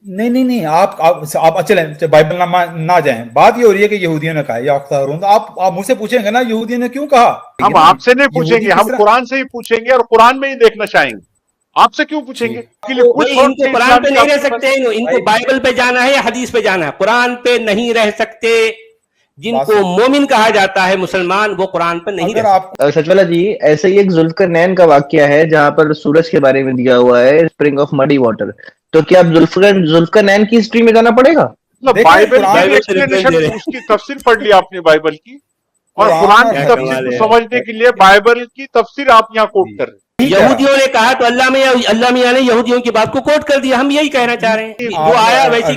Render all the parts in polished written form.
نہیں آپ چلیں بائبل نہ جائیں. بات یہ ہو رہی ہے کہ یہودیوں نے کہا یا اخت ہارون, تو آپ مجھ سے پوچھیں گے نا یہودیوں نے کیوں کہا. ہم آپ سے نہیں پوچھیں گے, ہم قرآن سے ہی پوچھیں گے اور قرآن میں ہی دیکھنا چاہیں گے. آپ سے کیوں پوچھیں گے؟ ان کو قرآن پہ نہیں رہ سکتے, ان کو بائبل پہ جانا ہے یا حدیث پہ جانا ہے. قرآن پہ نہیں رہ سکتے. جن کو مومن کہا جاتا ہے مسلمان, وہ قرآن پر نہیں رہ سکتے. سچوالا جی, ایسے ہی ایک ذوالقرنین کا واقعہ ہے جہاں پر سورج کے بارے میں دیا ہوا ہے, اسپرنگ آف مڈی واٹر. تو کیا اب ذوالقرنین کی ہسٹری میں جانا پڑے گا؟ بائبل کی ایکسپلینیشن, اس کی تفسیر پڑھ لی آپ نے بائبل کی, اور قرآن کی تفسیر کو سمجھنے کے لیے بائبل کی تفسیر آپ یہاں کوٹ کر رہے ہیں. یہودیوں نے کہا تو اللہ میاں نے یہودیوں کی بات کو کوٹ کر دیا. ہم یہی کہنا چاہ رہے ہیں, جو آیا ویسے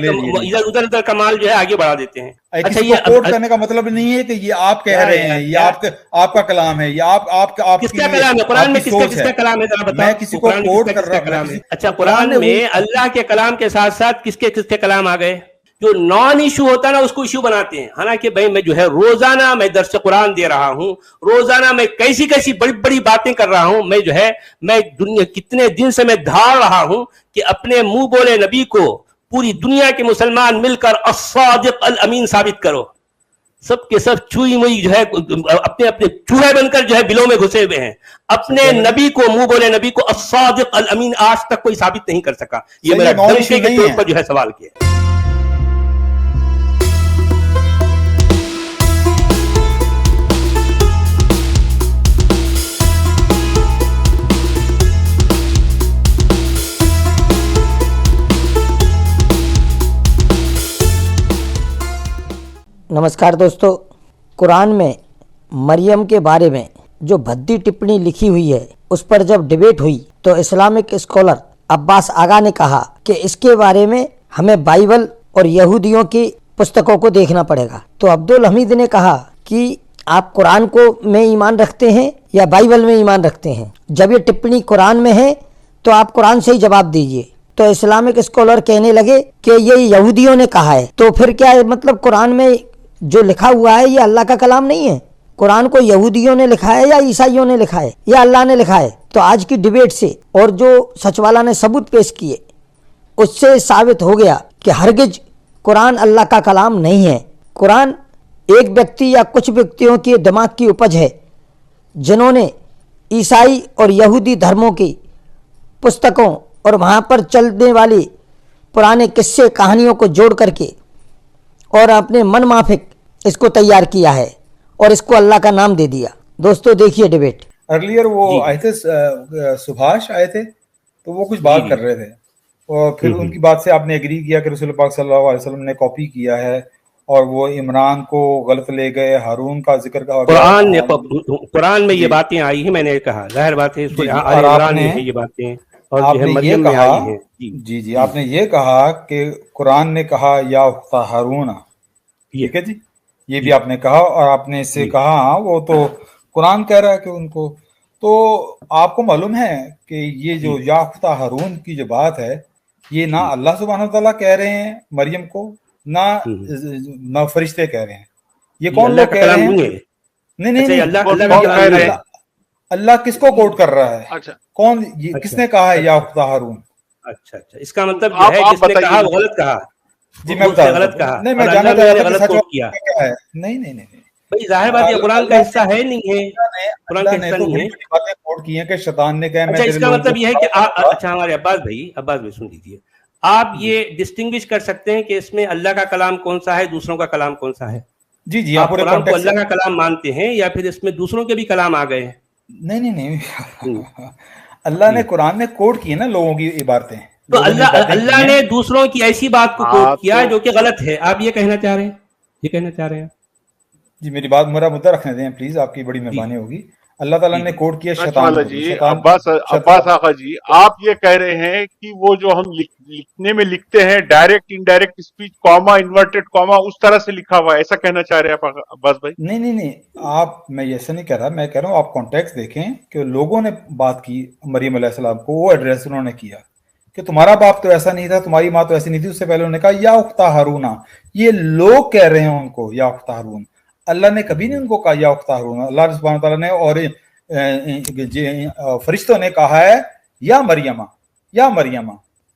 ادھر کمال جو ہے آگے بڑھا دیتے ہیں. اچھا, یہ کوٹ کرنے کا مطلب نہیں ہے کہ یہ آپ کہہ رہے ہیں, یہ آپ کا کلام ہے, یا آپ کس کا کلام ہے؟ قرآن میں کس کا کلام ہے ذرا بتاؤ. میں کسی کو کوٹ کر رہا ہوں. اچھا, قرآن میں اللہ کے کلام کے ساتھ ساتھ کس کے کلام آ گئے؟ جو نان ایشو ہوتا ہے نا اس کو ایشو بناتے ہیں. حالانکہ بھائی میں جو ہے روزانہ میں درس قرآن دے رہا ہوں, روزانہ میں کیسی بڑی بڑی باتیں کر رہا ہوں. میں جو ہے میں دنیا کتنے دن سے میں دھاڑ رہا ہوں کہ اپنے منہ بولے نبی کو پوری دنیا کے مسلمان مل کر الصادق الامین ثابت کرو. سب کے سب چوئی موئی جو ہے اپنے چوہے بن کر جو ہے بلوں میں گھسے ہوئے ہیں. اپنے نبی کو, منہ بولے نبی کو الصادق الامین آج تک کوئی ثابت نہیں کر سکا. یہ میرا دھمکی کے طور پر جو ہے سوال کیا. نمسکار دوستو, قرآن میں مریم کے بارے میں جو بھدی ٹپنی لکھی ہوئی ہے اس پر جب ڈیبیٹ ہوئی تو اسلامک اسکالر عباس آغا نے کہا کہ اس کے بارے میں ہمیں بائبل اور یہودیوں کی پستکوں کو دیکھنا پڑے گا. تو عبدالحمید نے کہا کہ آپ قرآن کو میں ایمان رکھتے ہیں یا بائبل میں ایمان رکھتے ہیں؟ جب یہ ٹپنی قرآن میں ہے تو آپ قرآن سے ہی جواب دیجئے. تو اسلامک اسکالر کہنے لگے کہ یہ یہودیوں نے کہا ہے. تو پھر کیا مطلب قرآن میں جو لکھا ہوا ہے یہ اللہ کا کلام نہیں ہے؟ قرآن کو یہودیوں نے لکھا ہے یا عیسائیوں نے لکھا ہے یا اللہ نے لکھا ہے؟ تو آج کی ڈیبیٹ سے اور جو سچوالا نے ثبوت پیش کیے اس سے ثابت ہو گیا کہ ہرگز قرآن اللہ کا کلام نہیں ہے. قرآن ایک ویکتی یا کچھ ویکتیوں کے دماغ کی اپج ہے جنہوں نے عیسائی اور یہودی دھرموں کی پستکوں اور وہاں پر چلنے والی پرانے قصے کہانیوں کو جوڑ کر کے اور اپنے من مافک اس کو تیار کیا ہے اور اس کو اللہ کا نام دے دیا. دوستو دیکھیے ڈیبیٹ. ارلیئر وہ آئے تھے سبھاش آئے تھے تو وہ کچھ بات کر رہے تھے, اور پھر ان کی بات سے آپ نے ایگری کیا کہ رسول پاک صلی اللہ علیہ وسلم نے کاپی کیا ہے, اور وہ عمران کو غلط لے گئے, ہارون کا ذکر کا قرآن میں یہ باتیں آئی ہیں. میں نے کہا ظاہر بات ہے یہ باتیں, اور آپ نے یہ کہا جی آپ نے یہ کہا کہ قرآن نے کہا یا اخت ہارون, ٹھیک ہے جی, یہ بھی آپ نے کہا, اور آپ نے اس سے کہا وہ تو قرآن کہہ رہا ہے کہ ان کو. تو آپ کو معلوم ہے کہ یہ جو یا اخت ہارون کی جو بات ہے یہ نہ اللہ سبحانہ وتعالیٰ کہہ رہے ہیں مریم کو, نہ فرشتے کہہ رہے ہیں. یہ کون لوگ کہہ رہے ہیں؟ نہیں, اللہ کس کو کوٹ کر رہا ہے؟ کون, کس نے کہا ہے یا اخت ہارون؟ اچھا, اس کا مطلب یہ ہے جس نے کہا وہ غلط کہا. جی میں بتا غلط کہا, نہیں میں جانا چاہتا ہوں کہ سچ کیا ہے. نہیں بھائی ظاہر بات یہ قرآن کا حصہ ہے نہیں ہے, قرآن کا حصہ نہیں ہے. باتیں کوٹ کی ہیں کہ شیطان نے کہا. اچھا, اس کا مطلب یہ ہے کہ اچھا ہمارے عباس بھائی سن لیجیے, آپ یہ ڈسٹنگوش کر سکتے ہیں کہ اس میں اللہ کا کلام کون سا ہے, دوسروں کا کلام کون سا ہے؟ جی آپ قرآن کو اللہ کا کلام مانتے ہیں یا پھر اس میں دوسروں کے بھی کلام آ گئے ہیں؟ نہیں, اللہ نے قرآن نے کوٹ کی نا لوگوں کی عبارتیں, تو اللہ نے دوسروں کی ایسی بات کو کوٹ کیا جو کہ غلط ہے. آپ یہ کہنا چاہ رہے ہیں؟ جی میری بات, میرا مدعا رکھنے دیں پلیز, آپ کی بڑی مہربانی ہوگی. اللہ تعالیٰ نے کوٹ کیا شیطان جی. عباس آقا جی, آپ یہ کہہ رہے ہیں کہ وہ جو ہم لکھنے میں لکھتے ہیں direct indirect speech comma inverted comma اس طرح سے لکھا ہوا ہے, ایسا کہنا چاہ رہے ہیں عباس بھائی؟ نہیں, آپ, میں ایسا نہیں کہہ رہا, میں کہہ رہا ہوں آپ کانٹیکسٹ دیکھیں کہ لوگوں نے بات کی مریم علیہ السلام کو, وہ ایڈریس انہوں نے کیا کہ تمہارا باپ تو ایسا نہیں تھا, تمہاری ماں تو ایسی نہیں تھی. اس سے پہلے انہوں نے کہا یا اخت ہارون. یہ لوگ کہہ رہے ہیں ان کو یا اخت ہارون, اللہ نے کبھی نہیں ان کو کہا یا اخت ہارون. اللہ سبحانہ تعالیٰ نے اور فرشتوں نے کہا ہے یا مریمہ.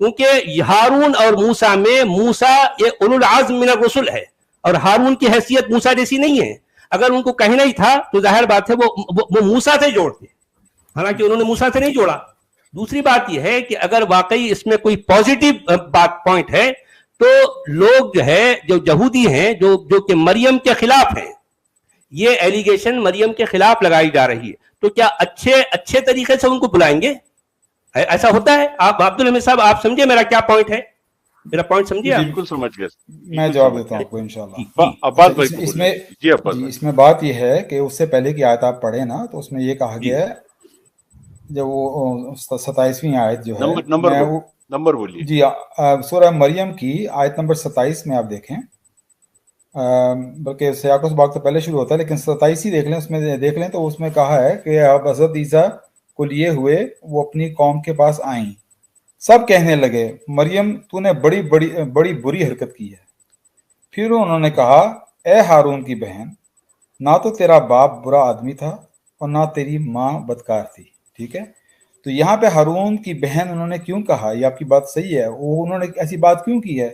کیونکہ ہارون اور موسیٰ میں موسیٰ یہ اولو العزم من الرسل ہے اور ہارون کی حیثیت موسیٰ جیسی نہیں ہے. اگر ان کو کہنا ہی تھا تو ظاہر بات ہے وہ موسیٰ سے جوڑتے، حالانکہ انہوں نے موسیٰ سے نہیں جوڑا. دوسری بات یہ ہے کہ اگر واقعی اس میں کوئی پازیٹیو بات پوائنٹ ہے تو لوگ جو ہے جو یہودی ہیں جو کہ مریم کے خلاف ہیں، یہ ایلیگیشن مریم کے خلاف لگائی جا رہی ہے، تو کیا اچھے طریقے سے ان کو بلائیں گے؟ ایسا ہوتا ہے؟ آپ عبدالحمید صاحب آپ سمجھے میرا کیا پوائنٹ ہے؟ میرا پوائنٹ سمجھے آپ؟ بالکل سمجھ گئے. میں جواب دیتا ہوں آپ کو انشاءاللہ. عباس بھائی اس میں بات یہ ہے کہ اس سے پہلے کی آیت آپ پڑھیں نا، تو اس میں یہ کہا گیا ہے جب وہ 27ویں آیت جو ہے نمبر بولیے جی سورہ مریم کی آیت نمبر 27 میں آپ دیکھیں، بلکہ سیاق و سباق تو پہلے شروع ہوتا ہے لیکن 27 ہی دیکھ لیں، اس میں دیکھ لیں تو اس میں کہا ہے کہ اب حضرت عیسیٰ کو لیے ہوئے وہ اپنی قوم کے پاس آئیں، سب کہنے لگے مریم تو نے بڑی بری حرکت کی ہے. پھر انہوں نے کہا اے ہارون کی بہن، نہ تو تیرا باپ برا آدمی تھا اور نہ تیری ماں بدکار تھی. ٹھیک ہے، تو یہاں پہ ہارون کی بہن انہوں نے کیوں کہا؟ یہ آپ کی بات صحیح ہے، وہ انہوں نے ایسی بات کیوں کی ہے؟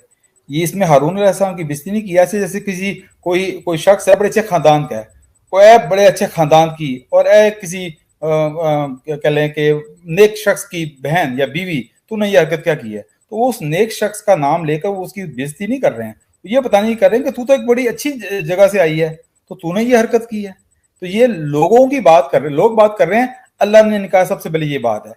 یہ اس میں ہارون علیہ السلام کی بےزتی نہیں کی، ایسے جیسے کسی کوئی شخص ہے بڑے اچھے خاندان کا ہے، کوئی اے بڑے اچھے خاندان کی اور اے کسی کہہ لیں کہ نیک شخص کی بہن یا بیوی، تو نے یہ حرکت کیا کی ہے؟ تو وہ اس نیک شخص کا نام لے کر وہ اس کی بےزتی نہیں کر رہے ہیں، یہ بتا نہیں کر رہے ہیں کہ تو ایک بڑی اچھی جگہ سے آئی ہے تو نے یہ حرکت کی ہے. تو یہ لوگوں کی بات کر رہے، لوگ بات کر رہے ہیں، اللہ نے نکاح سب سے پہلے یہ بات ہے.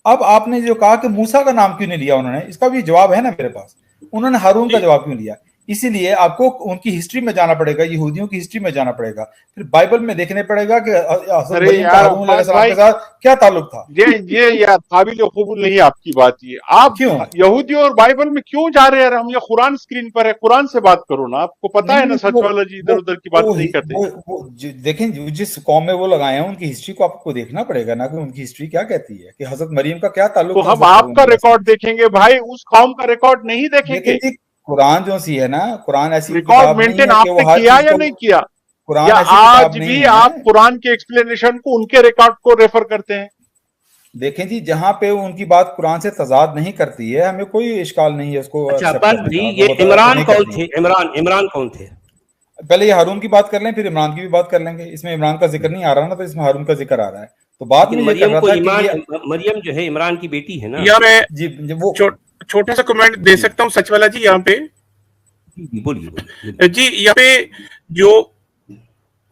اب آپ نے جو کہا کہ موسیٰ کا نام کیوں نہیں لیا انہوں نے، اس کا بھی جواب ہے نا میرے پاس. انہوں نے ہارون کا جواب کیوں لیا؟ اسی لیے آپ کو ان کی ہسٹری میں جانا پڑے گا، یہودیوں کی ہسٹری میں جانا پڑے گا، پھر بائبل میں دیکھنے پڑے گا کہ حضرت مریم کا ہارون علیہ السلام کے ساتھ کیا تعلق تھا. یہ قابل قبول نہیں آپ کی بات. یہ آپ کیوں یہودیوں اور بائبل میں کیوں جا رہے ہیں؟ ہم یہ قرآن اسکرین پر ہے، قرآن سے بات کرو نا. آپ کو پتا ہے نا سچولوجی ادھر ادھر کی بات نہیں کرتے. دیکھیں جس قوم میں وہ لگائے ہیں ان کی ہسٹری کو آپ کو دیکھنا پڑے گا نا کہ ان کی ہسٹری کیا کہتی ہے کہ حضرت مریم کا کیا تعلق. تو ہم آپ کا ریکارڈ دیکھیں گے بھائی، اس قوم کا ریکارڈ نہیں دیکھیں گے. قرآن جو سی ہے نا، قرآن ایسی ریکارڈ مینٹین آپ نے کیا یا نہیں کیا؟ یا آج بھی آپ قرآن کے ایکسپلینیشن کو ان کے ریکارڈ کو ریفر کرتے ہیں؟ دیکھیں جی، جہاں پہ ان کی بات قرآن سے تضاد نہیں کرتی ہے ہمیں کوئی اشکال نہیں ہے اس کو. اچھا بس جی، یہ عمران کون تھے؟ عمران کون تھے؟ پہلے یہ ہارون کی بات کر لیں، پھر عمران کی بھی بات کر لیں گے. اس میں عمران کا ذکر نہیں آ رہا نا، تو اس میں ہارون کا ذکر آ رہا ہے. تو بات میں مریم جو ہے عمران کی بیٹی ہے نا. یا میں چھوٹا سا کمنٹ دے سکتا ہوں سچ والا جی یہاں پہ؟ جی یہاں پہ جو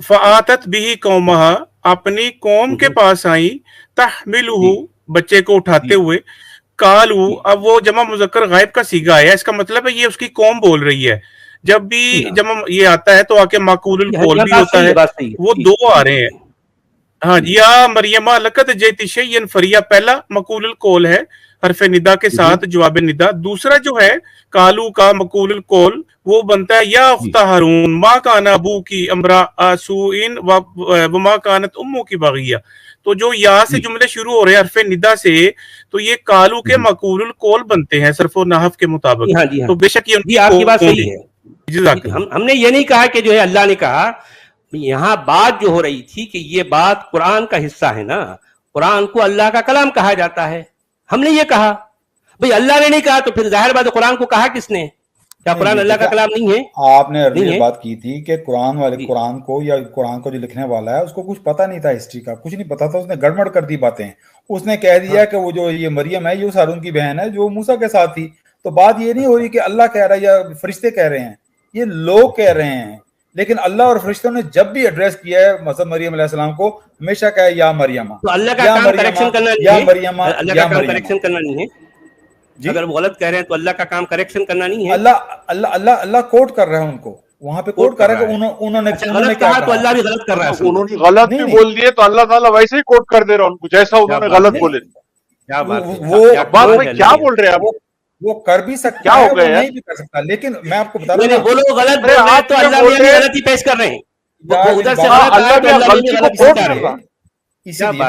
فآتت بھی قومہا، اپنی قوم کے پاس آئی، تحملہ، بچے کو اٹھاتے ہوئے، قالو، اب وہ جمع مذکر غائب کا صیغہ ہے، اس کا مطلب ہے یہ اس کی قوم بول رہی ہے. جب بھی جمع یہ آتا ہے تو آکے معقول القول بھی ہوتا ہے، وہ دو آ رہے ہیں. ہاں، یا مریمہ لقد جئتی شیئا فریا، پہلا مقول القول ہے حرف ندا کے ساتھ جواب ندا. دوسرا جو ہے کالو کا مقول القول وہ بنتا ہے یا اخت ہارون ما کان ابوکی امرأ سوء وما کانت امکی بغیہ. تو جو یا سے جملے شروع ہو رہے ہیں حرف ندا سے، تو یہ کالو کے مقول القول بنتے ہیں صرف و نحو کے مطابق. تو بے شک یہ آپ کی بات صحیح ہے. ہم نے یہ نہیں کہا کہ جو ہے اللہ نے کہا، یہاں بات جو ہو رہی تھی کہ یہ بات قرآن کا حصہ ہے نا، قرآن کو اللہ کا کلام کہا جاتا ہے. ہم نے یہ کہا بھئی اللہ نے نہیں کہا تو پھر ظاہر بات قرآن کو کہا کس نے؟ کیا قرآن اللہ کا کلام نہیں ہے؟ آپ نے ارلی بات کی تھی کہ قرآن کو یا قرآن کو جو لکھنے والا ہے اس کو کچھ پتا نہیں تھا، ہسٹری کا کچھ نہیں پتا تھا، اس نے گڑبڑ کر دی باتیں. اس نے کہہ دیا کہ وہ جو یہ مریم ہے یہ اس ہارون کی بہن ہے جو موسیٰ کے ساتھ تھی. تو بات یہ نہیں ہو رہی کہ اللہ کہہ رہا ہے یا فرشتے کہہ رہے ہیں، یہ لوگ کہہ رہے ہیں. لیکن اللہ اور فرشتوں نے جب بھی ایڈریس کیا ہے مثلا مریم علیہ السلام کو، ہمیشہ کہا ہے یا مریمہ. تو اللہ کا کام کریکشن کرنا نہیں ہے، اللہ کا کام کریکشن کرنا نہیں ہے. اگر وہ غلط کہہ رہے ہیں تو اللہ کا کام کریکشن کرنا نہیں ہے. اللہ کوٹ کر رہا ہے ان کو، وہاں پہ کوٹ کر رہا ہے کہ انہوں نے کہا تو اللہ بھی غلط کر رہا ہے. انہوں نے غلط بھی بول دیے تو اللہ تعالیٰ ویسے ہی کوٹ کر دے رہا ان کو جیسا انہوں نے غلط بولے. وہ کیا بول رہے ہیں؟ وہ کر بھی سکتا ہے، وہ نہیں بھی کر سکتا. لیکن میں آپ کو بتا رہا ہوں وہ لوگ غلط بول رہے ہیں تو اللہ بھی غلطی پیش کر رہے ہیں. ادھر سے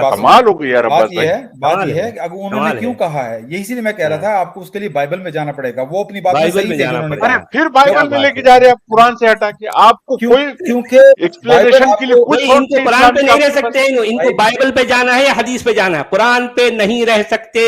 کمال ہو گئی یار. بات یہ ہے کہ اگر انہوں نے کیوں کہا ہے، یہ اسی لیے میں کہہ رہا تھا آپ کو اس کے لیے بائبل میں جانا پڑے گا. وہ اپنی بات میں صحیح تھے، پھر بائبل میں لے کے جا رہے ہیں قرآن سے ہٹا کے. آپ کو کوئی ایکسپلینیشن کے لیے کچھ ان کو قرآن پہ نہیں رہ سکتے، ان کو بائبل پہ جانا ہے یا حدیث پہ جانا ہے. قرآن پہ نہیں رہ سکتے.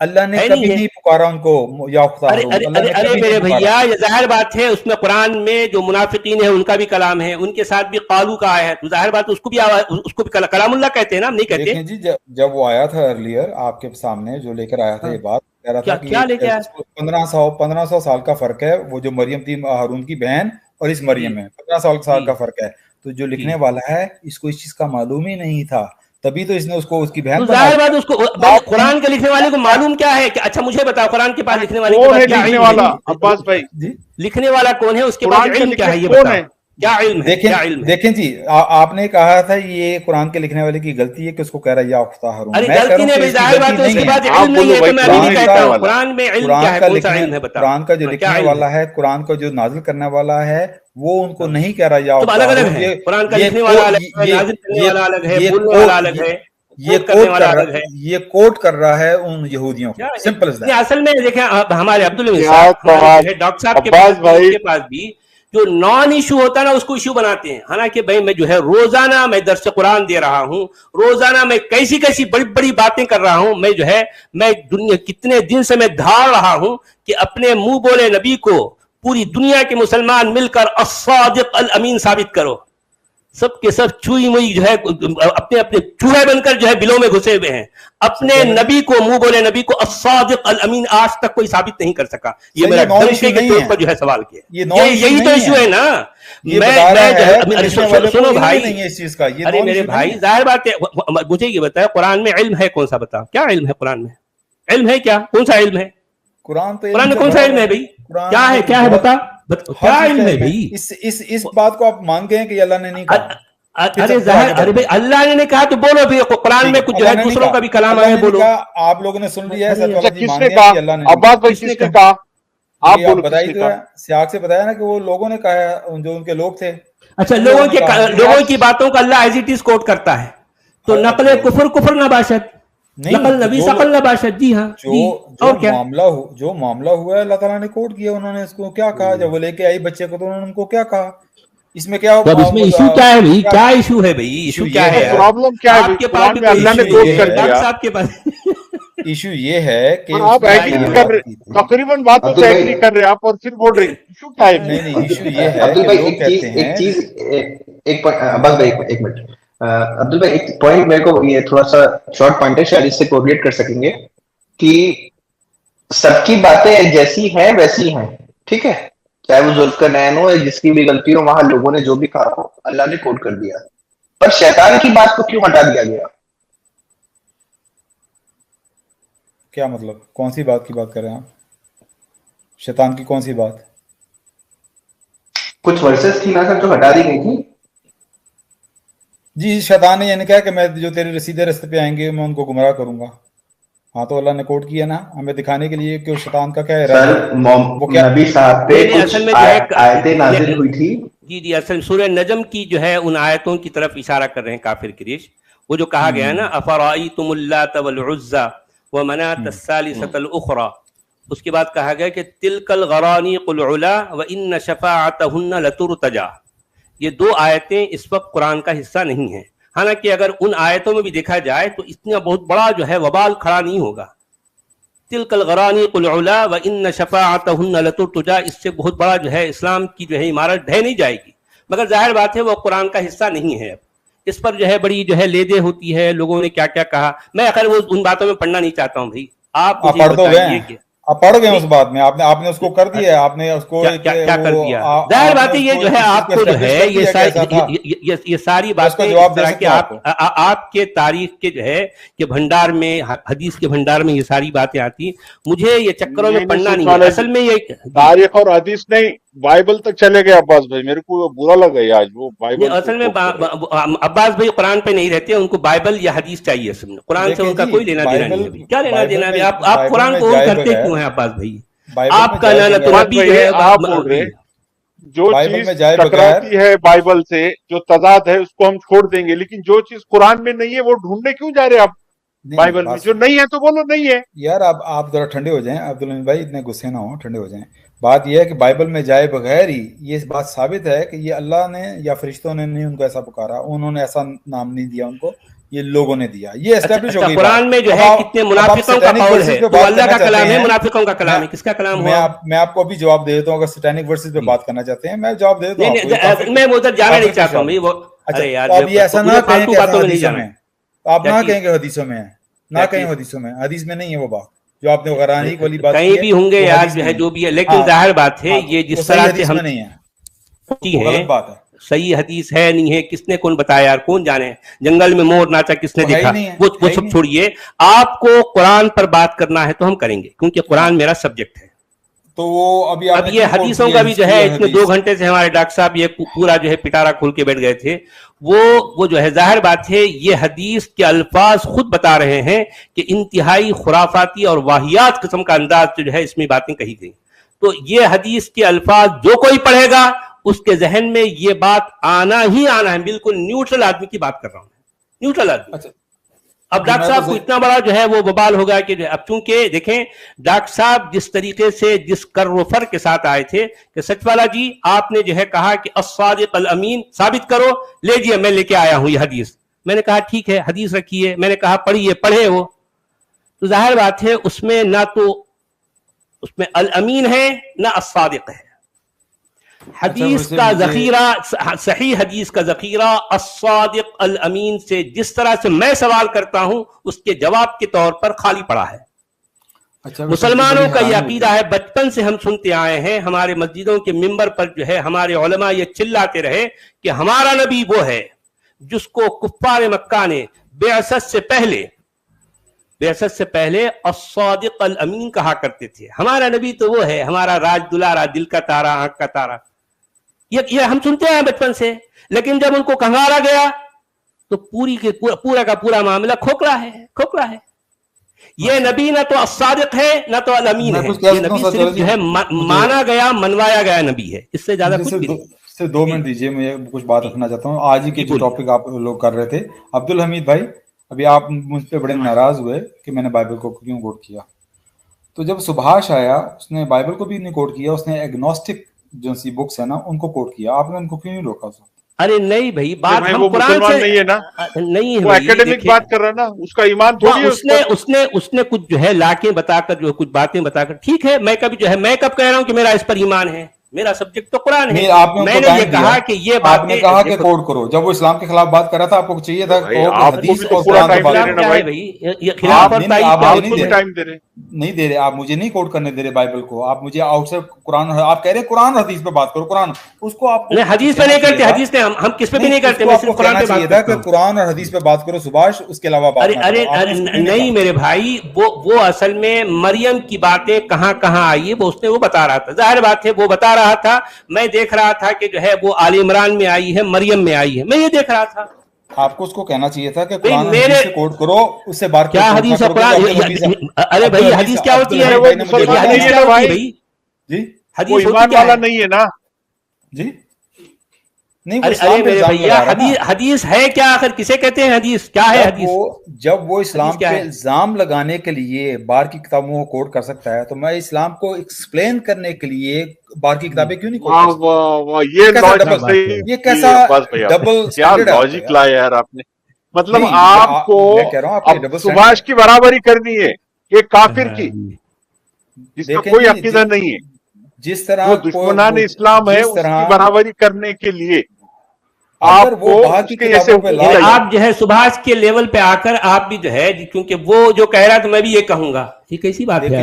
اللہ نے ہے کبھی نہیں ہے. نہیں پکارا ان کو یا اختہ ارے ہارون، ارے اللہ ارے نے ارے کبھی میرے نہیں پکارا. بھیا، یہ ظاہر بات ہے اس میں قرآن میں جو منافقین ہیں ان کا بھی کلام ہے، ان کے ساتھ بھی قالو کا آیا ہے، تو ظاہر بات اس کو بھی کلام اللہ کہتے ہیں نا، ہم نہیں کہتے. دیکھیں جی، جب وہ آیا تھا ارلیئر آپ کے سامنے جو لے کر آیا تھا یہ بات کہہ رہا تھا کہ کیا لے کے آیا؟ 1500 سال کا فرق ہے، وہ جو مریم تھی ہارون کی بہن اور اس مریم میں 15 سال کا فرق ہے. تو جو لکھنے والا ہے اس کو اس چیز کا معلوم ہی نہیں تھا، تبھی تو اس نے اس کو اس کی بہن تو بنا ظاہر دیا. بات اس کو قرآن کے لکھنے والے کو معلوم کیا ہے کہ اچھا مجھے بتاؤ قرآن کے پاس لکھنے والے کے کون پاس ہے کیا لکھنے علم والا ہے؟ عباس بھائی؟ جی لکھنے والا کون ہے، اس کے پاس قرآن کے علم کیا ہے یہ لکھنے کون بتاؤ، ہے؟ کیا علم ہے، کیا علم ہے؟ دیکھیں جی، آپ نے کہا تھا یہ قرآن کے لکھنے والے کی غلطی ہے کہ اس کو کہہ رہا ہے یا اختہ ہارون. ارے میں کہہ رہا غلطی ہوں نہیں کہ بھائی، اس کی ظاہر بات غلطی ہے اس کے نہیں پاس ہے. آپ علم نہیں بولو ہے، بھائی، تو میں ابھی بھی قرآن کہتا لکھنے ہوں والا. قرآن میں علم قرآن کیا ہے، کا کون سا لکھنے علم ہے بتاؤ. قرآن کا جو کیا لکھنے علم والا ہے، قرآن کا جو نازل کرنے والا ہے وہ ان کو نہیں کہہ رہا یا تو اختہ الگ الگ ہارون. ہے، قرآن کا یہ لکھنے والا الگ ہے، نازل کرنے والا الگ ہے، یہ بولنے والا الگ ہے، یہ کوٹ کرنے والا الگ ہے. یہ کوٹ کر رہا ہے ان یہودیوں کو. کیا ہے؟ سمپل از نہیں، دیٹ. اصل میں دیکھیں ہمارے عبدالمین کیا صاحب، ہمارے سوال جو ہے ڈاکٹر صاحب کے عباس پاس بھی، ان بھائی، کے پاس بھی جو نان ایشو ہوتا ہے نا اس کو ایشو بناتے ہیں. حالانکہ بھائی میں جو ہے روزانہ میں درس قرآن دے رہا ہوں، روزانہ میں کیسی کیسی بڑی بڑی باتیں کر رہا ہوں. میں جو ہے میں دنیا کتنے دن سے میں دھاڑ رہا ہوں کہ اپنے منہ بولے نبی کو پوری دنیا کے مسلمان مل کر الصادق الامین ثابت کرو. سب کے سب چوئی موئی جو ہے اپنے اپنے چوہے بن کر جو ہے بلوں میں گھسے ہوئے ہیں. اپنے نبی کو منہ بولے نبی کو الصادق الامین آج تک کوئی ثابت نہیں کر سکا. یہ میرا دھمکی کے طور پر جو ہے سوال کیا. یہی تو ایشو ہے نا. سنو بھائی، اس چیز کا ارے میرے بھائی ظاہر بات ہے، مجھے یہ بتایا قرآن میں علم ہے کون سا، بتاؤ کیا علم ہے قرآن میں؟ علم ہے کیا؟ کون سا علم ہے قرآن میں کون سا علم ہے بھائی؟ کیا ہے کیا ہے بتا کیا علم ہے بھائی؟ اس بات کو آپ مان گئے ہیں کہ اللہ نے نہیں کہا. ارے ظاہر ارے بھائی اللہ نے کہا تو بولو بھی، قرآن میں کچھ جو ہے دوسروں کا بھی کلام ہے بولو. آپ لوگوں نے سن لیا ہے کس نے کہا عباس بھائی، کس نے کہا؟ آپ بولو کس نے کہا؟ سیاق سے بتایا نا کہ وہ لوگوں نے کہا جو ان کے لوگ تھے. اچھا لوگوں کی باتوں کا اللہ ایز اٹ از کوٹ کرتا ہے تو نقل کفر نہ باشد، نقل نبی سقل نہ باشد. جی ہاں، جو معاملہ ہوا ہے اللہ تعالیٰ نے کوٹ کیا. انہوں نے اس کو کیا کہا جب وہ لے کے آئی بچے کو تو انہوں نے ان کو کیا کہا؟ اس میں کیا اس میں ایشو کیا ہے بھائی؟ کیا ایشو ہے بھائی؟ ایشو کیا ہے؟ پرابلم کیا ہے؟ آپ کے پاس بھی اللہ نے کوٹ کر دیا. صاحب کے پاس ایشو یہ ہے کہ آپ ایگری کر رہے، تقریباً باتوں سے ایگری کر رہے آپ، اور پھر بول رہے ایشو کیا ہے؟ نہیں ایشو یہ ہے کہ لوگ کہتے ہیں. ایک چیز عباس بھائی ایک منٹ، عبدل بھائی ایک پوائنٹ میرے کو یہ تھوڑا سا شارٹ پوائنٹ ہے، شاید اس سے کوریلیٹ کر سکیں گے کہ سب کی باتیں جیسی ہیں ویسی ہیں، ٹھیک ہے، چاہے وہ ذوالقرنین ہو، جس کی بھی غلطی ہو، وہاں لوگوں نے جو بھی کہا ہو اللہ نے کوٹ کر دیا. پر شیطان کی بات کو کیوں ہٹا دیا گیا؟ کیا مطلب؟ کون سی بات کی بات کر رہے ہیں آپ؟ شیطان کی کون سی بات؟ کچھ ورسز تھی نا سر جو ہٹا دی گئی تھی. جی شیطان نے یہ نہیں کہا کہ میں جو تیرے سیدھے راستے پہ آئیں گے میں ان کو گمراہ کروں گا. ہاں تو اللہ نے کوٹ کیا نا ہمیں دکھانے کے لیے کہ شیطان کا کیا ارادہ ہے. نبی صاحب پہ کچھ آیتیں نازل ہوئی تھی. جی اصل سورہ نجم کی جو ہے ان آیتوں کی طرف اشارہ کر رہے ہیں کافر قریش. وہ جو کہا گیا ہے نا افرائیتم اللات والعزی ومناۃ الثالثۃ الاخری، اس کے بعد کہا گیا کہ تلک الغرانیق العلا وان شفاعتهن لترتجى. یہ دو آیتیں اس وقت قرآن کا حصہ نہیں ہیں. حالانکہ اگر ان آیتوں میں بھی دیکھا جائے تو اتنا بہت بڑا جو ہے وبال کھڑا نہیں ہوگا. تلک الغرانیق العلا وان شفاعتهن لترتجى، اس سے بہت بڑا جو ہے اسلام کی جو ہے عمارت ڈھہ نہیں جائے گی. مگر ظاہر بات ہے وہ قرآن کا حصہ نہیں ہے. اس پر جو ہے بڑی جو ہے لیدے ہوتی ہے، لوگوں نے کیا کیا کہا. میں خیر وہ ان باتوں میں پڑھنا نہیں چاہتا ہوں بھائی. آپ مجھے بتائیے کہ آپ پڑھ گئے اس بات میں، آپ نے اس کو کر دیا، آپ نے اس کو کیا کر دیا. ظاہر بات ہے یہ جو ہے آپ کو جو ہے یہ ساری باتیں اس طرح کہ آپ کے تاریخ کے جو ہے کہ بھنڈار میں، حدیث کے بھنڈار میں یہ ساری باتیں آتی. مجھے یہ چکروں میں پڑھنا نہیں ہے. اصل میں یہ تاریخ اور حدیث نہیں، بائبل تک چلے گئے عباس بھائی. میرے کو برا لگا یہ آج وہ بائبل. اصل میں عباس بھائی قرآن پہ نہیں رہتے، ان کو بائبل یا حدیث چاہیے. اصل میں قرآن سے ان کا کوئی لینا دینا نہیں ہے. کیا لینا دینا ہے؟ آپ قرآن کو کرتے کیوں ہیں عباس بھائی؟ آپ کا لانا تو نبی جو ہے آپ بول رہے جو چیز ٹکراتی ہے بائبل سے، جو تضاد ہے، اس کو ہم چھوڑ دیں گے، لیکن جو چیز قرآن میں نہیں ہے وہ ڈھونڈنے کیوں جا رہے آپ بائبل میں؟ جو نہیں ہے تو بولو نہیں ہے. یار آپ ذرا ٹھنڈے ہو جائیں عبدالعزیز بھائی، اتنے غصے نہ ہوں، ٹھنڈے ہو جائیں. بات یہ ہے کہ بائبل میں جائے بغیر ہی یہ بات ثابت ہے کہ یہ اللہ نے یا فرشتوں نے نہیں ان کو ایسا پکارا، انہوں نے ایسا نام نہیں دیا ان کو. یہ لوگوں نے دیا, یہ اسٹیبلش ہو گئی. قرآن میں جو ہے کتنے منافقوں کا قول ہے, تو اللہ کا کلام ہے منافقوں کا کلام ہے, کس کا کلام ہوا؟ میں آپ کو ابھی جواب دے دیتا ہوں, اگر سٹینک ورسز پہ بات کرنا چاہتے ہیں میں جواب دے دیتا ہوں. میں ادھر جانا نہیں چاہتا ہوں. اب یہ ایسا نہ کہیں کہ حدیثوں میں, آپ نہ کہیں کہ حدیثوں میں ہے, نہ کہیں حدیثوں میں, حدیث میں نہیں ہے وہ بات جو آپ نے غرانی والی بات کہیں بھی ہوں گے یار, جو ہے جو بھی ہے, لیکن ظاہر بات ہے یہ جس طرح سے ہم نہیں ہے, غلط بات ہے. صحیح حدیث ہے نہیں ہے, کس نے کون بتایا یار, کون جانے, جنگل میں مور ناچا کس نے دیکھا, وہ سب چھوڑیے. آپ کو قرآن پر بات کرنا ہے تو ہم کریں گے, کیونکہ قرآن میرا سبجیکٹ ہے. تو وہ اب یہ حدیثوں کا بھی جو ہے اتنے 2 گھنٹے سے ہمارے ڈاکٹر صاحب یہ پورا جو ہے پٹارا کھول کے بیٹھ گئے تھے. وہ جو ہے ظاہر بات ہے یہ حدیث کے الفاظ خود بتا رہے ہیں کہ انتہائی خرافاتی اور واہیات قسم کا انداز سے جو ہے اس میں باتیں کہی گئی. تو یہ حدیث کے الفاظ جو کوئی پڑھے گا اس کے ذہن میں یہ بات آنا ہی آنا ہے. بالکل نیوٹرل آدمی کی بات کر رہا ہوں, نیوٹرل آدمی. اب ڈاکٹر صاحب کو اتنا بڑا جو ہے وہ ببال ہوگا کہ اب چونکہ دیکھیں ڈاکٹر صاحب جس طریقے سے جس کر و فر کے ساتھ آئے تھے کہ سچ والا جی آپ نے جو ہے کہا کہ الصادق الامین ثابت کرو, لے جیے میں لے کے آیا ہوں یہ حدیث. میں نے کہا ٹھیک ہے حدیث رکھیے, میں نے کہا پڑھیے, پڑھے وہ. تو ظاہر بات ہے اس میں نہ تو اس میں الامین ہے نہ الصادق ہے. حدیث کا ذخیرہ, صحیح حدیث کا ذخیرہ الصادق الامین سے جس طرح سے میں سوال کرتا ہوں اس کے جواب کے طور پر خالی پڑا ہے. مسلمانوں کا یہ عقیدہ ہے, بچپن سے ہم سنتے آئے ہیں, ہمارے مسجدوں کے ممبر پر جو ہے ہمارے علماء یہ چلاتے رہے کہ ہمارا نبی وہ ہے جس کو کفار مکہ نے بعثت سے پہلے الصادق الامین کہا کرتے تھے. ہمارا نبی تو وہ ہے, ہمارا راج دلارا, دل کا تارا, آنکھ کا تارا. یہ ہم سنتے ہیں بچپن سے, لیکن جب ان کو کنگارا گیا تو پورا کا پورا معاملہ کھوکھلا ہے. یہ نبی نہ تو الصادق ہے نہ تو الامین ہے, یہ نبی صرف جو ہے مانا گیا, منوایا گیا نبی ہے, اس سے زیادہ کچھ بھی نہیں. صرف 2 منٹ دیجیے, میں کچھ بات رکھنا چاہتا ہوں. آج ہی کے جو ٹاپک آپ لوگ کر رہے تھے, عبدالحمید بھائی ابھی آپ مجھ پہ بڑے ناراض ہوئے کہ میں نے بائبل کو کیوں کوٹ کیا. تو جب سبھاش آیا اس نے بائبل کو بھی نہیں کوٹ کیا, اس نے ایگنوسٹک جو سی بکس ہے نا ان کو کوٹ کیا. آپ نے ان کو کیوں نہیں روکا؟ ارے نہیں بھائی, بات ہم وہ قرآن مسلمان سے نہیں ہے نا, نہیں ہے, وہ ایکیڈمک بات کر رہا ہے نا, اس کا ایمان تھوڑی ہے. اس نے کچھ جو ہے لاکیں بتا کر جو کچھ باتیں بتا کر, ٹھیک ہے, میں کب کہہ رہا ہوں کہ میرا اس پر ایمان ہے, میرا سبجیکٹ تو قرآن ہے. میں نے یہ کہا کہ یہ بات, آپ نے کہا کہ کوٹ کرو. جب وہ اسلام کے خلاف بات کر رہا تھا آپ کو چاہیے تھا حدیث اور قرآن کی بات. نہیں دے رہے آپ, مجھے نہیں کوٹ کرنے دے رہے بائبل کو, آپ مجھے آؤٹ سے قرآن, آپ کہہ رہے قرآن اور حدیث پہ بات کرو. قرآن اس کو آپ حدیث پہ نہیں کرتے, حدیث پہ ہم کس پہ بھی نہیں کرتے, قرآن پہ بات کرتے ہیں. قرآن اور حدیث پہ بات کرو سبھاش, اس کے علاوہ بات. ارے نہیں میرے بھائی, وہ اصل میں مریم کی باتیں کہاں آئی وہ اس نے وہ بتا رہا تھا. ظاہر بات ہے وہ بتا رہا تھا, میں دیکھ رہا تھا کہ جو ہے وہ آل عمران میں آئی ہے, مریم میں آئی ہے, میں یہ دیکھ رہا تھا. آپ کو اس کو کہنا چاہیے تھا کہ قرآن حدیث سے کوٹ کرو, اس سے بات کیا حدیث ہے قرآن. ارے بھائی حدیث کیا ہوتی ہے بھائی, جی وہ ایمان والا نہیں ہے نا جی. حدیث ہے کیا آخر, کسے کہتے ہیں حدیث, کیا ہے حدیث؟ جب وہ اسلام پہ الزام لگانے کے لیے بار کی کتابوں کو کوٹ کر سکتا ہے تو میں اسلام کو ایکسپلین کرنے کے لیے بار کی کتابیں کیوں نہیں کوٹ کر سکتا؟ یہ کیسا ڈبل لاجک لایا یار آپ نے. مطلب آپ کو سبھاش کی برابری کرنی ہے یہ کافر کی, جس کا کوئی عقیدہ نہیں ہے, جس طرح دشمنان اسلام ہے, اس کی برابری کرنے کے لیے آپ جو ہے سبھاش کے لیول پہ آ کر آپ بھی جو ہے, کیونکہ وہ جو کہہ رہا تو میں بھی یہ کہوں گا, یہ کیسی بات ہے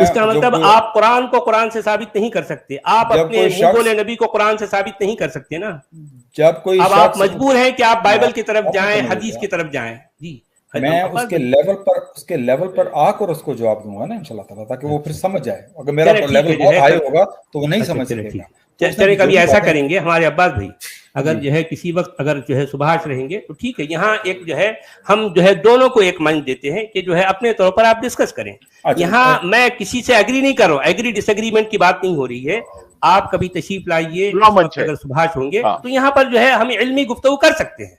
اس کا مطلب آپ قرآن کو قرآن سے ثابت نہیں کر سکتے, آپ اپنے منہ بولے نبی کو قرآن سے ثابت نہیں کر سکتے نا. اب آپ مجبور ہیں کہ آپ بائبل کی طرف جائیں, حدیث کی طرف جائیں. جی میں اس کے لیول پر آ کر اس کو جواب دوں گا نا انشاءاللہ تعالیٰ, تاکہ وہ پھر سمجھ جائے. اگر میرا لیول بہت ہائی ہوگا تو وہ نہیں سمجھ سکے گا. چلے کبھی ایسا کریں گے ہمارے عباس بھائی, اگر جو ہے کسی وقت اگر جو ہے سبھاش رہیں گے تو ٹھیک ہے, یہاں ایک جو ہے ہم جو ہے دونوں کو ایک منچ دیتے ہیں کہ جو ہے اپنے طور پر آپ ڈسکس کریں. یہاں میں کسی سے ایگری نہیں کر رہا ہوں, ایگری ڈس ایگریمنٹ کی بات نہیں ہو رہی ہے. آپ کبھی تشریف لائیے, اگر سبھاش ہوں گے تو یہاں پر جو ہے ہم علمی گفتگو کر سکتے ہیں.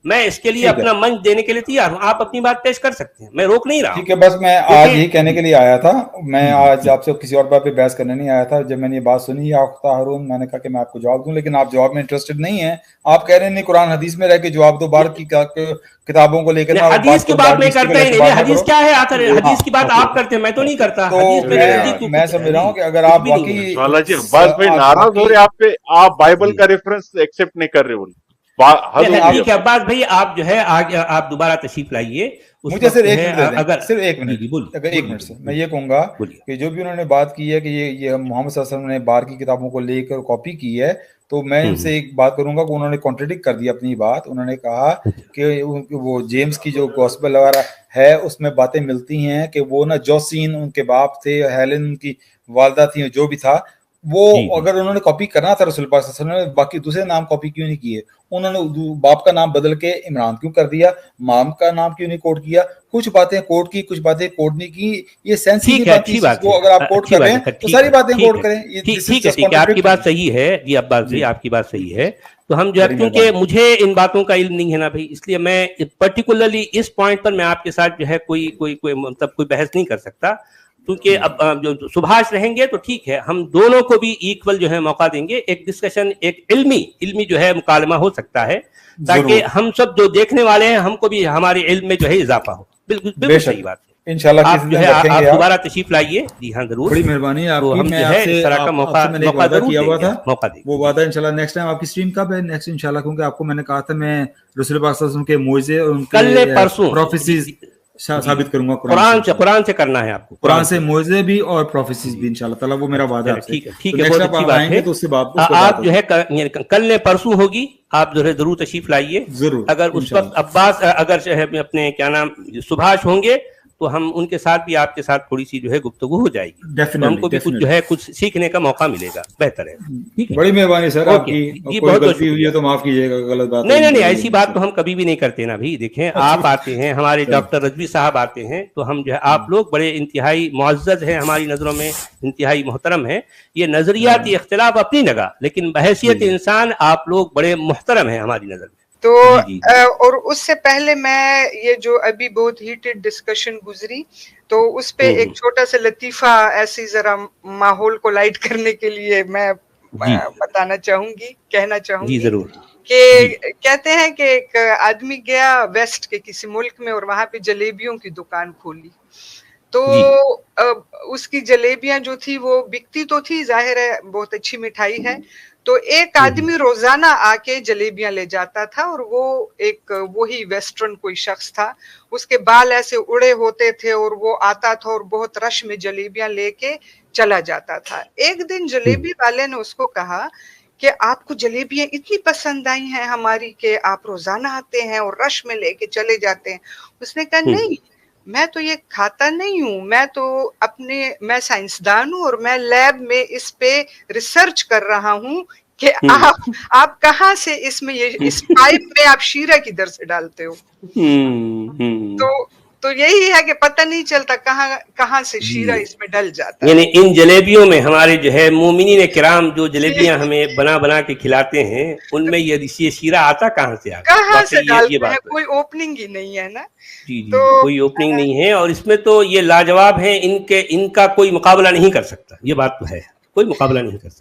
میں اس کے لیے اپنا منچ دینے کے لیے تیار ہوں, آپ اپنی بات پیش کر سکتے ہیں, میں روک نہیں رہا ہوں. ٹھیک ہے, بس میں آج یہی کہنے کے لیے آیا تھا, میں آج آپ سے کسی اور بات پہ بحث کرنے نہیں آیا تھا. جب میں نے یہ بات سنی یا اختہ ہارون, میں نے کہا کہ میں آپ کو جواب دوں, لیکن آپ جواب میں انٹرسٹڈ نہیں ہیں. آپ کہہ رہے ہیں نہیں قرآن حدیث میں رہ کے جواب دو, بار کی کتابوں کو لے کر حدیث کی بات میں کرتا ہی نہیں. حدیث کیا ہے آخر, حدیث کی بات آپ کرتے ہیں, میں تو نہیں کرتا. میں سمجھ رہا ہوں کہ اگر آپ واقعی بس بھائی ناراض ہو رہے آپ پہ, آپ بائبل کا ریفرنس ایکسپٹ نہیں کر رہے بولے. ٹھیک ہے عباس بھائی, آپ جو ہے آگے آپ دوبارہ تشریف لائیے. مجھے صرف ایک منٹ دے دیں, صرف ایک منٹ, اگر ایک منٹ سے میں یہ کہوں گا کہ جو بھی انہوں نے بات کی ہے کہ یہ محمد صلی اللہ علیہ وسلم نے بار کی کتابوں کو لے کر کاپی کی ہے, تو میں ان سے ایک بات کروں گا کہ انہوں نے کانٹرڈکٹ کر دیا اپنی بات. انہوں نے کہا کہ وہ جیمس کی جو گوسپل وغیرہ ہے اس میں باتیں ملتی ہیں کہ وہ نا جوسین ان کے باپ تھے, ہیلن ان کی والدہ تھی, جو بھی تھا وہ, اگر انہوں نے کاپی کرنا تھا رسول پاک صلی اللہ علیہ وسلم نے, باقی دوسرے نام کاپی کیوں نہیں کیے؟ انہوں نے باپ کا نام بدل کے عمران کیوں کر دیا, مام کا نام کیوں نہیں کوڈ کیا؟ کچھ باتیں کوڈ کی, کچھ باتیں کوڈ نہیں کی. یہ سینس ہی نہیں بات, وہ اگر آپ کوڈ کر رہے ہیں تو ساری باتیں کوڈ کریں. ٹھیک ہے, آپ کی بات صحیح ہے جی عباس جی, آپ کی بات صحیح ہے. تو ہم جو ہے, کیونکہ مجھے ان باتوں کا علم نہیں ہے نا بھائی, اس لیے میں پرٹیکولرلی اس پوائنٹ پر میں آپ کے ساتھ جو ہے کوئی مطلب کوئی بحث نہیں کر سکتا. کیونکہ اب جو سبھاش رہیں گے تو ٹھیک ہے, ہم دونوں کو بھی ایکول جو ہے موقع دیں گے, ایک ڈسکشن, ایک علمی جو ہے مکالمہ ہو سکتا ہے, تاکہ ہم سب جو دیکھنے والے ہیں ہم کو بھی ہمارے علم میں جو ہے اضافہ ہو. بالکل صحیح بات ہے. انشاءاللہ آپ جو ہے آپ دوبارہ تشریف لائیے. جی ہاں ضرور, بڑی مہربانی ہے آپ کی. میں آپ سے موقع کیا ہوا تھا, موقع دیں, وہ وعدہ انشاءاللہ نیکسٹ ٹائم. آپ کی اسٹریم کب ہے نیکسٹ انشاءاللہ؟ کیونکہ آپ کو میں نے کہا تھا میں رسول پاک صلی اللہ علیہ وسلم کے معجزے اور ان کے پرسوں پروفیسیز ثابت کروں گا. قرآن سے کرنا ہے آپ کو, قرآن سے معجزے بھی اور پروفیسیز بھی انشاءاللہ تعالیٰ, وہ میرا وعدہ ہے. ٹھیک ہے, بہت اچھی بات ہے. تو اس سے آپ جو ہے کل پرسوں ہوگی, آپ جو ہے ضرور تشریف لائیے. اگر اس وقت عباس اگر اپنے کیا نام سبھاش ہوں گے تو ہم ان کے ساتھ بھی آپ کے ساتھ تھوڑی سی جو ہے گفتگو ہو جائے گی, ہم کو بھی کچھ جو ہے کچھ سیکھنے کا موقع ملے گا. بہتر ہے. بڑی مہربانی سر آپ کی, کوئی غلطی ہوئی ہے تو معاف کیجیے گا, غلط بات نہیں, ایسی بات تو ہم کبھی بھی نہیں کرتے نا بھائی. دیکھیں آپ آتے ہیں, ہمارے ڈاکٹر رضوی صاحب آتے ہیں, تو ہم جو ہے آپ لوگ بڑے انتہائی معزز ہیں ہماری نظروں میں, انتہائی محترم ہیں. یہ نظریاتی اختلاف اپنی جگہ, لیکن بحیثیت انسان آپ لوگ بڑے محترم ہیں ہماری نظر میں. تو اور اس سے پہلے میں یہ جو ابھی بہت ہیٹڈ ڈسکشن گزری, تو اس پہ ایک چھوٹا سا لطیفہ ایسی ذرا ماحول کو لائٹ کرنے کے لیے میں بتانا چاہوں گی, کہنا چاہوں گی. ضرور. کہ کہتے ہیں کہ ایک آدمی گیا ویسٹ کے کسی ملک میں اور وہاں پہ جلیبیوں کی دکان کھولی. تو اس کی جلیبیاں جو تھی وہ بکتی تو تھی, ظاہر ہے بہت اچھی مٹھائی ہے. تو ایک آدمی روزانہ آ کے جلیبیاں لے جاتا تھا, اور وہ ایک وہی ویسٹرن کوئی شخص تھا. اس کے بال ایسے اڑے ہوتے تھے اور وہ آتا تھا اور بہت رش میں جلیبیاں لے کے چلا جاتا تھا. ایک دن جلیبی والے نے اس کو کہا کہ آپ کو جلیبیاں اتنی پسند آئی ہیں ہماری کہ آپ روزانہ آتے ہیں اور رش میں لے کے چلے جاتے ہیں. اس نے کہا نہیں, میں تو یہ کھاتا نہیں ہوں, میں سائنسدان ہوں اور میں لیب میں اس پہ ریسرچ کر رہا ہوں کہ آپ کہاں سے اس پائپ میں آپ شیرہ کدھر سے ڈالتے ہو. تو یہی ہے کہ پتہ نہیں چلتا کہاں سے شیرہ اس میں ڈل جاتا ہے. یعنی ان جلیبیوں میں ہمارے جو ہے مومنین کرام جو جلیبیاں ہمیں بنا کے کھلاتے ہیں, ان میں یہ شیرہ آتا کہاں سے ڈالتے ہیں, کوئی اوپننگ ہی نہیں ہے نا. جی, کوئی اوپننگ نہیں ہے, اور اس میں تو یہ لاجواب ہیں, ان کا کوئی مقابلہ نہیں کر سکتا. یہ بات تو ہے, کوئی مقابلہ نہیں کر سکتا.